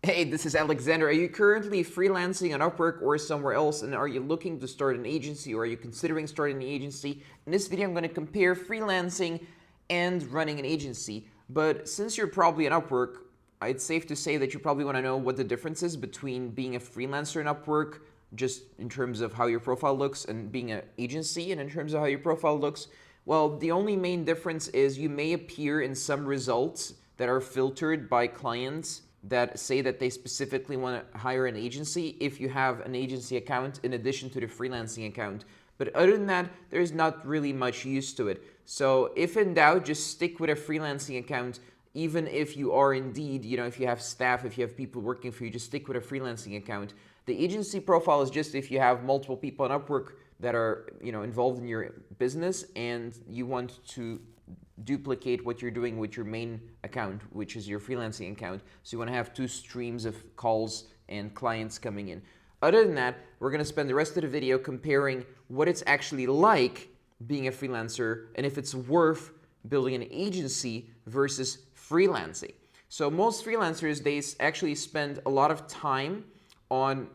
Hey, this is Alexander. Are you currently freelancing on Upwork or somewhere else, and are you looking to start an agency, or are you considering starting an agency? In this video, I'm going to compare freelancing and running an agency. But since you're probably on Upwork, it's safe to say that you probably want to know what the difference is between being a freelancer on Upwork, just in terms of how your profile looks, and being an agency, and in terms of how your profile looks. Well, the only main difference is you may appear in some results that are filtered by clients that say that they specifically want to hire an agency if you have an agency account in addition to the freelancing account. But other than that, there's not really much use to it. So if in doubt, just stick with a freelancing account. Even if you are indeed, if you have staff, if you have people working for you, just stick with a freelancing account. The agency profile is just if you have multiple people on Upwork that are, involved in your business, and you want to duplicate what you're doing with your main account, which is your freelancing account. So you want to have two streams of calls and clients coming in. Other than that, we're going to spend the rest of the video comparing what it's actually like being a freelancer and if it's worth building an agency versus freelancing. So most freelancers, they actually spend a lot of time on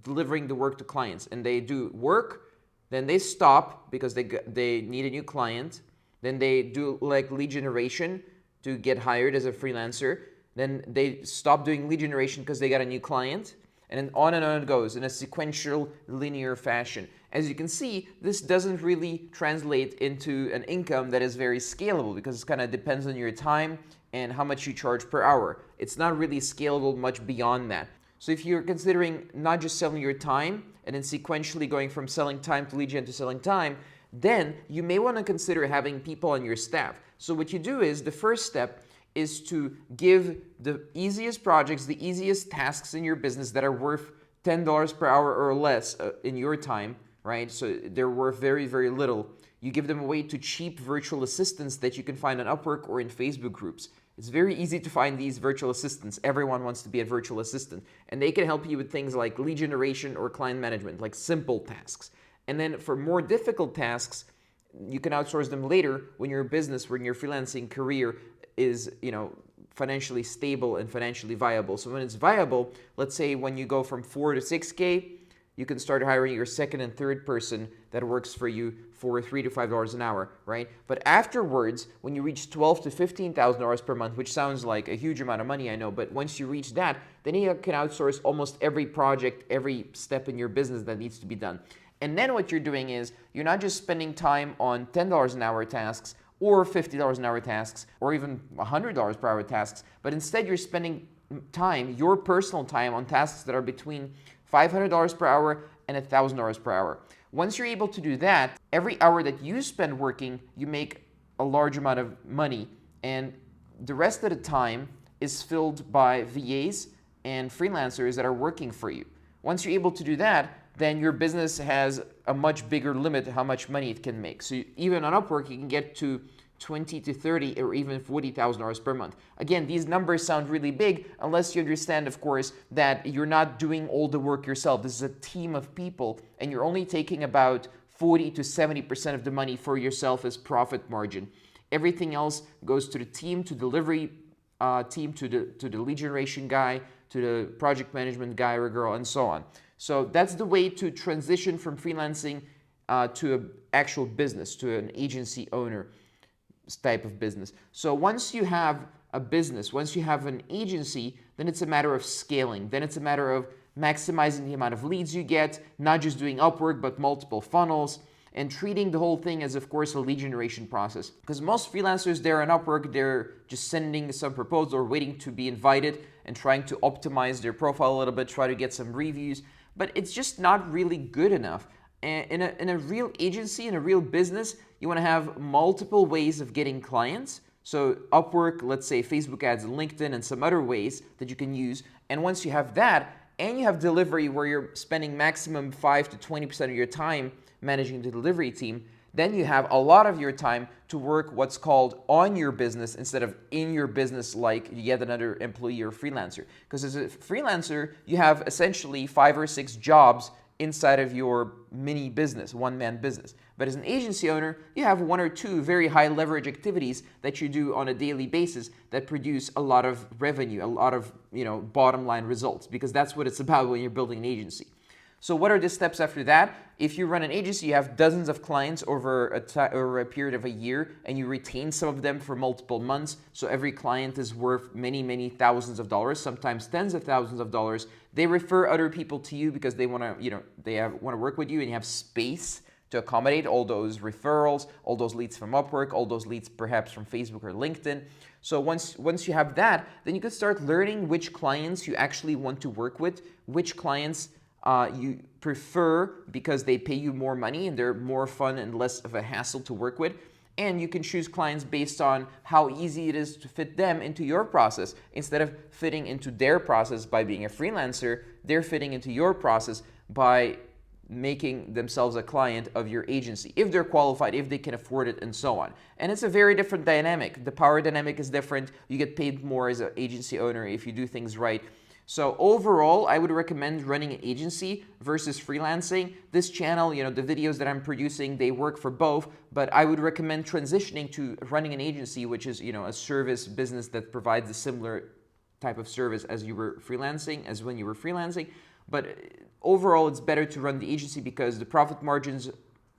delivering the work to clients, and they do work, then they stop because they need a new client. Then they do like lead generation to get hired as a freelancer. Then they stop doing lead generation because they got a new client. And then on it goes in a sequential, linear fashion. As you can see, this doesn't really translate into an income that is very scalable because it kind of depends on your time and how much you charge per hour. It's not really scalable much beyond that. So if you're considering not just selling your time and then sequentially going from selling time to lead gen to selling time, then you may want to consider having people on your staff. So what you do is, the first step is to give the easiest projects, the easiest tasks in your business that are worth $10 per hour or less in your time, right? So they're worth very, very little. You give them away to cheap virtual assistants that you can find on Upwork or in Facebook groups. It's very easy to find these virtual assistants. Everyone wants to be a virtual assistant. And they can help you with things like lead generation or client management, like simple tasks. And then for more difficult tasks, you can outsource them later when your business, when your freelancing career is, financially stable and financially viable. So when it's viable, let's say when you go from 4 to 6K, you can start hiring your second and third person that works for you for $3 to $5 an hour, right? But afterwards, when you reach $12,000 to $15,000 per month, which sounds like a huge amount of money, I know, but once you reach that, then you can outsource almost every project, every step in your business that needs to be done. And then what you're doing is, you're not just spending time on $10 an hour tasks or $50 an hour tasks or even $100 per hour tasks, but instead you're spending time, your personal time, on tasks that are between $500 per hour and $1,000 per hour. Once you're able to do that, every hour that you spend working, you make a large amount of money, and the rest of the time is filled by VAs and freelancers that are working for you. Once you're able to do that, then your business has a much bigger limit to how much money it can make. So even on Upwork, you can get to $20,000 to $30,000 or even $40,000 per month. Again, these numbers sound really big unless you understand, of course, that you're not doing all the work yourself. This is a team of people, and you're only taking about 40 to 70% of the money for yourself as profit margin. Everything else goes to the team, to delivery team, to the lead generation guy, to the project management guy or girl, and so on. So that's the way to transition from freelancing to an actual business, to an agency owner type of business. So once you have a business, once you have an agency, then it's a matter of scaling. Then it's a matter of maximizing the amount of leads you get, not just doing Upwork, but multiple funnels, and treating the whole thing as, of course, a lead generation process. Because most freelancers, they're on Upwork, they're just sending some proposal or waiting to be invited and trying to optimize their profile a little bit, try to get some reviews. But it's just not really good enough. In a real agency, in a real business, you want to have multiple ways of getting clients. So Upwork, let's say Facebook ads, and LinkedIn, and some other ways that you can use. And once you have that, and you have delivery where you're spending maximum 5 to 20% of your time managing the delivery team, then you have a lot of your time to work what's called on your business instead of in your business, like yet another employee or freelancer. Because as a freelancer, you have essentially 5 or 6 jobs inside of your mini business, one-man business. But as an agency owner, you have one or two very high leverage activities that you do on a daily basis that produce a lot of revenue, a lot of bottom line results, because that's what it's about when you're building an agency. So what are the steps after that? If you run an agency, you have dozens of clients over a period of a year, and you retain some of them for multiple months. So every client is worth many, many thousands of dollars, sometimes tens of thousands of dollars. They refer other people to you because they want to, want to work with you, and you have space to accommodate all those referrals, all those leads from Upwork, all those leads perhaps from Facebook or LinkedIn. So once you have that, then you can start learning which clients you actually want to work with, which clients you prefer because they pay you more money and they're more fun and less of a hassle to work with. And you can choose clients based on how easy it is to fit them into your process. Instead of fitting into their process by being a freelancer, they're fitting into your process by making themselves a client of your agency, if they're qualified, if they can afford it, and so on. And it's a very different dynamic. The power dynamic is different. You get paid more as an agency owner if you do things right. So overall, I would recommend running an agency versus freelancing. This channel, the videos that I'm producing, they work for both, but I would recommend transitioning to running an agency, which is, a service business that provides a similar type of service as when you were freelancing. But overall, it's better to run the agency because the profit margins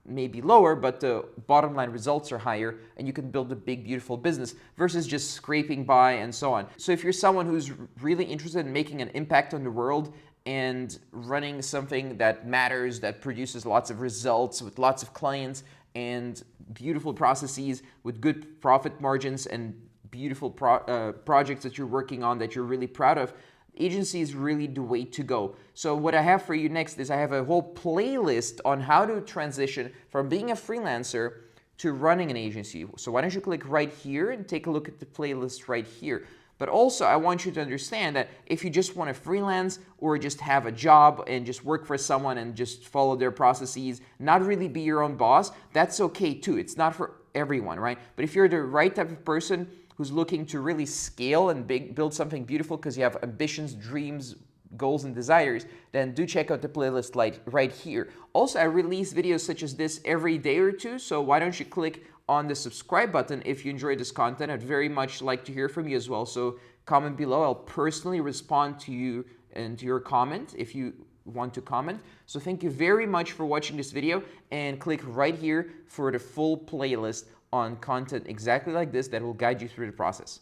may be lower, but the bottom line results are higher, and you can build a big, beautiful business versus just scraping by and so on. So if you're someone who's really interested in making an impact on the world and running something that matters, that produces lots of results with lots of clients and beautiful processes with good profit margins and beautiful projects that you're working on that you're really proud of, agency is really the way to go. So what I have for you next is I have a whole playlist on how to transition from being a freelancer to running an agency. So why don't you click right here and take a look at the playlist right here. But also I want you to understand that if you just want to freelance or just have a job and just work for someone and just follow their processes, not really be your own boss, that's okay too. It's not for everyone, right? But if you're the right type of person who's looking to really scale and build something beautiful because you have ambitions, dreams, goals, and desires, then do check out the playlist right here. Also, I release videos such as this every day or two, so why don't you click on the subscribe button if you enjoy this content. I'd very much like to hear from you as well, so comment below. I'll personally respond to you and to your comment if you want to comment. So thank you very much for watching this video, and click right here for the full playlist on content exactly like this that will guide you through the process.